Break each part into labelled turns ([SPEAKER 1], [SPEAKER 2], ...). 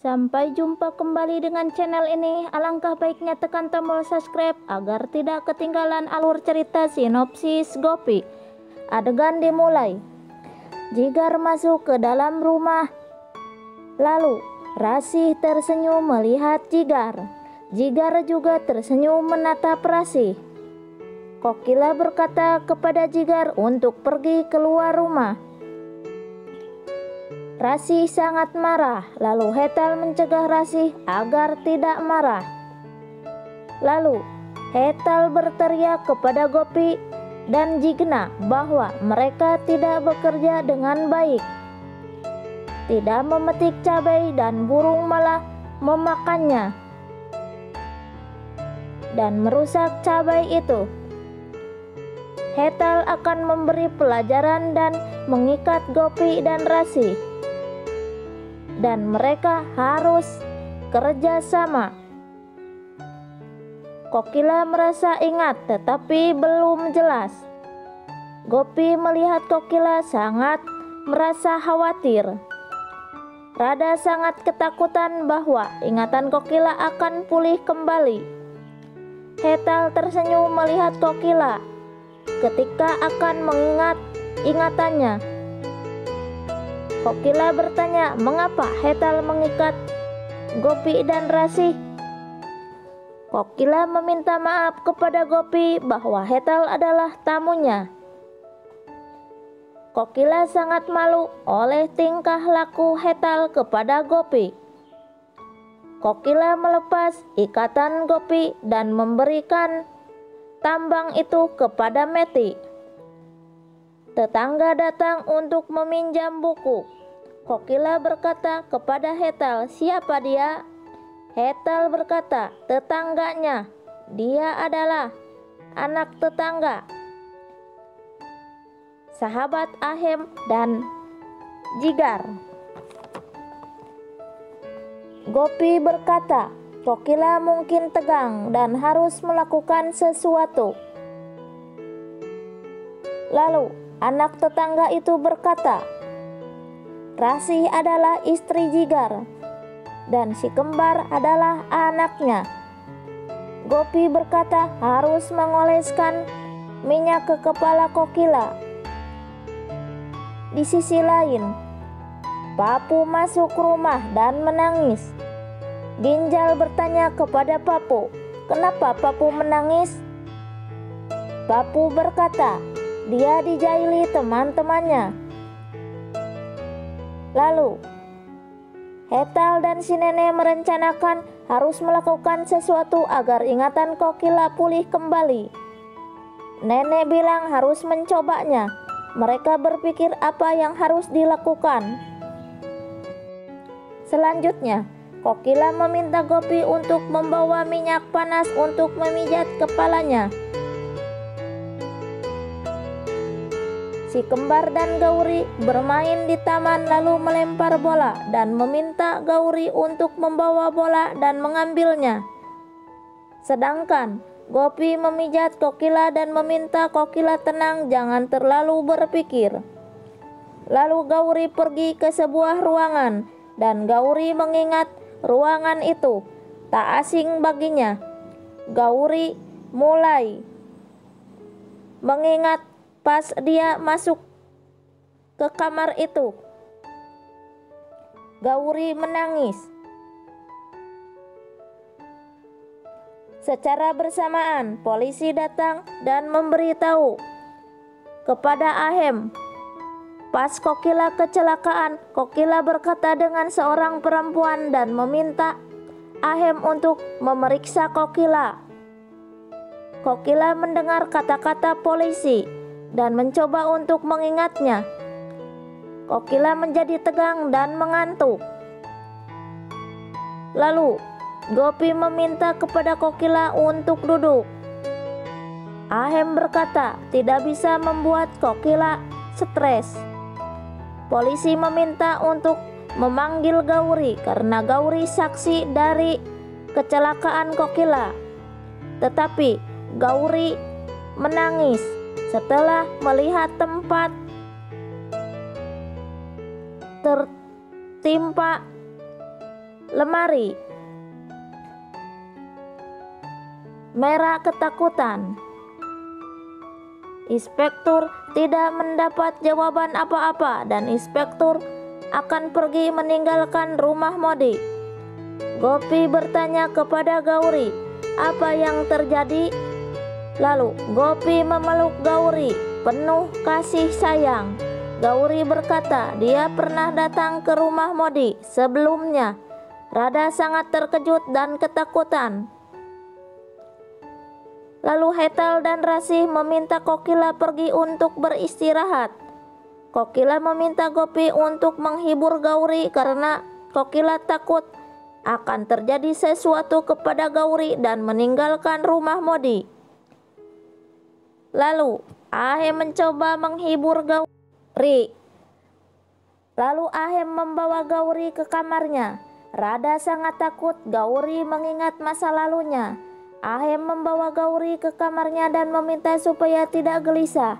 [SPEAKER 1] Sampai jumpa kembali dengan channel ini. Alangkah baiknya tekan tombol subscribe agar tidak ketinggalan alur cerita sinopsis Gopi. Adegan dimulai. Jigar masuk ke dalam rumah. Lalu Rasih tersenyum melihat Jigar. Jigar juga tersenyum menatap Rasih. Kokila berkata kepada Jigar untuk pergi keluar rumah. Rasih sangat marah, lalu Hetal mencegah Rasih agar tidak marah. Lalu Hetal berteriak kepada Gopi dan Jigna bahwa mereka tidak bekerja dengan baik, tidak memetik cabai dan burung malah memakannya dan merusak cabai itu. Hetal akan memberi pelajaran dan mengikat Gopi dan Rasih, dan mereka harus kerja sama. Kokila merasa ingat tetapi belum jelas. Gopi melihat Kokila sangat merasa khawatir. Rada sangat ketakutan bahwa ingatan Kokila akan pulih kembali. Hetal tersenyum melihat Kokila ketika akan mengingat ingatannya. Kokila bertanya mengapa Hetal mengikat Gopi dan Rasih. Kokila meminta maaf kepada Gopi bahwa Hetal adalah tamunya. Kokila sangat malu oleh tingkah laku Hetal kepada Gopi. Kokila melepas ikatan Gopi dan memberikan tambang itu kepada Meti. Tetangga datang untuk meminjam buku. Kokila berkata kepada Hetal, "Siapa dia?" Hetal berkata, "Tetangganya. Dia adalah anak tetangga, sahabat Ahem dan Jigar." Gopi berkata, Kokila mungkin tegang dan harus melakukan sesuatu. Lalu anak tetangga itu berkata, "Rasih adalah istri Jigar dan si kembar adalah anaknya." Gopi berkata harus mengoleskan minyak ke kepala Kokila. Di sisi lain, Papu masuk rumah dan menangis. Ginjal bertanya kepada Papu, "Kenapa Papu menangis?" Papu berkata, "Dia dijaili teman-temannya." Lalu Hetal dan si nenek merencanakan harus melakukan sesuatu agar ingatan Kokila pulih kembali. Nenek bilang harus mencobanya. Mereka berpikir apa yang harus dilakukan. Selanjutnya, Kokila meminta Gopi untuk membawa minyak panas untuk memijat kepalanya. Si kembar dan Gauri bermain di taman lalu melempar bola dan meminta Gauri untuk membawa bola dan mengambilnya. Sedangkan Gopi memijat Kokila dan meminta Kokila tenang, jangan terlalu berpikir. Lalu Gauri pergi ke sebuah ruangan dan Gauri mengingat ruangan itu tak asing baginya. Gauri mulai mengingat pas dia masuk ke kamar itu. Gauri menangis. Secara bersamaan, polisi datang dan memberitahu kepada Ahem. Pas Kokila kecelakaan, Kokila berkata dengan seorang perempuan dan meminta Ahem untuk memeriksa Kokila. Kokila mendengar kata-kata polisi dan mencoba untuk mengingatnya. Kokila menjadi tegang dan mengantuk. Lalu Gopi meminta kepada Kokila untuk duduk. Ahem berkata tidak bisa membuat Kokila stres. Polisi meminta untuk memanggil Gauri karena Gauri saksi dari kecelakaan Kokila. Tetapi Gauri menangis setelah melihat tempat tertimpa lemari. Merah ketakutan. Inspektur tidak mendapat jawaban apa-apa dan inspektur akan pergi meninggalkan rumah Modi. Gopi bertanya kepada Gauri apa yang terjadi. Lalu Gopi memeluk Gauri penuh kasih sayang. Gauri berkata dia pernah datang ke rumah Modi sebelumnya. Radha sangat terkejut dan ketakutan. Lalu Hetal dan Rasih meminta Kokila pergi untuk beristirahat. Kokila meminta Gopi untuk menghibur Gauri karena Kokila takut akan terjadi sesuatu kepada Gauri dan meninggalkan rumah Modi. Lalu Ahem mencoba menghibur Gauri. Lalu Ahem membawa Gauri ke kamarnya. Radha sangat takut Gauri mengingat masa lalunya. Ahem membawa Gauri ke kamarnya dan meminta supaya tidak gelisah.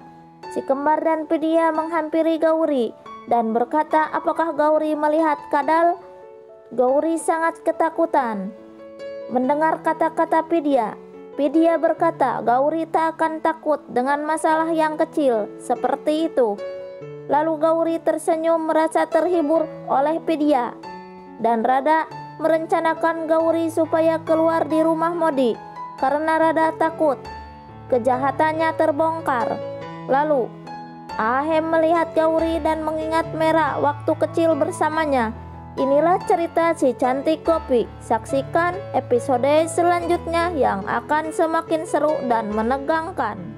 [SPEAKER 1] Si kembar dan Pidia menghampiri Gauri dan berkata apakah Gauri melihat kadal? Gauri sangat ketakutan mendengar kata-kata Pidia. Pidia berkata Gauri tak akan takut dengan masalah yang kecil seperti itu. Lalu Gauri tersenyum merasa terhibur oleh Pidia. Dan Radha merencanakan Gauri supaya keluar di rumah Modi karena Radha takut kejahatannya terbongkar. Lalu Ahem melihat Gauri dan mengingat Merah waktu kecil bersamanya. Inilah cerita si cantik Gopi. Saksikan episode selanjutnya yang akan semakin seru dan menegangkan.